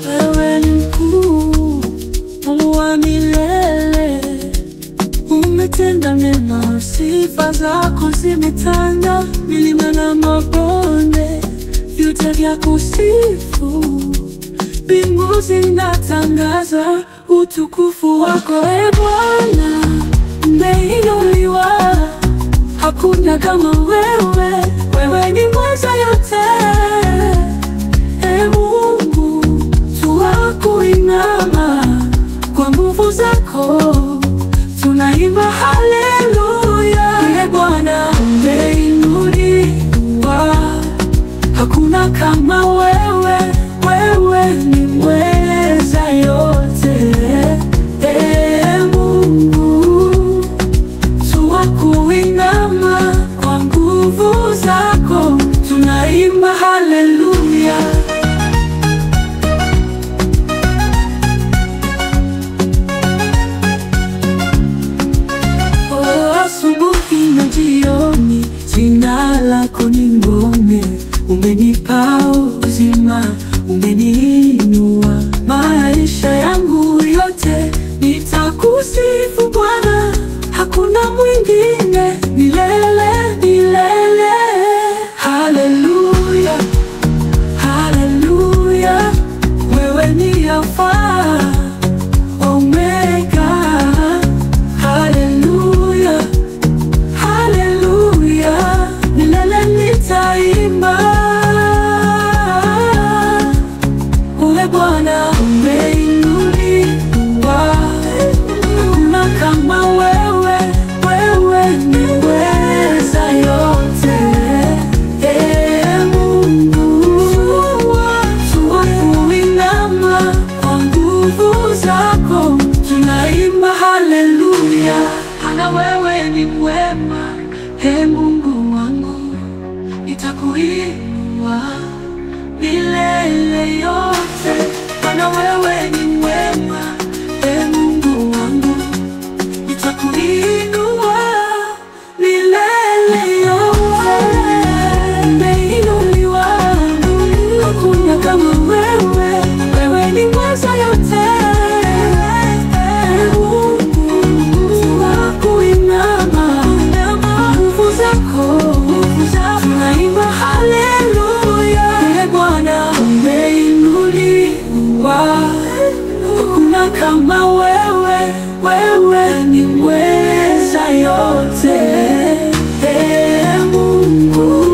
Wewe ni mkuu, Mungu wa milele. Umetenda mema, sifa zako zimetanda milima na mabonde, vyote vya kusifu. Mbingu zinatangaza utukufu wako, Ee Bwana. Umeinuliwa, hakuna kama wewe. Wewe ni mweza yote, Ee Mungu. Tunakuinama kwa nguvu zako, tunaimba haleluya. Ee Bwana, umeinuliwa, hakuna kama wewe. Wewe ni mweza yote, Ee Mungu. Tunakuinama kwa nguvu zako, tunaimba haleluya. Asubuhi na jioni, jina lako ni ngome. Umenipa uzima, umeniinua. Maisha yangu yote nitakusifu Bwana, hakuna mwingine milele milele. Haleluya, haleluya. Wewe ni Alfa Omega. Haleluya, haleluya. Milele nitaimba. Wewe Bwana umeinuliwa, hakuna kama wewe. Wewe ni mweza yote, Ee Mungu. Tunakuinama kwa nguvu zako, tunaimba haleluya. Maana wewe ni mwema, Ee Mungu wangu. Nitakuinua milele yote. Maana wewe ni mwema, Ee Mungu wangu. Nitakuinua milele yote. Umeinuliwa, hakuna kama wewe. Wewe ni mweza yote, Ee Mungu. Tunakuinama nguvu zako, tunaimba haleluya. Ee Bwana umeinuliwa, hakuna kama wewe. Wewe ni mweza yote, Ee Mungu.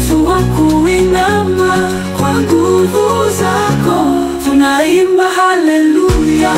Tunakuinama kwa nguvu zako, tunaimba haleluya.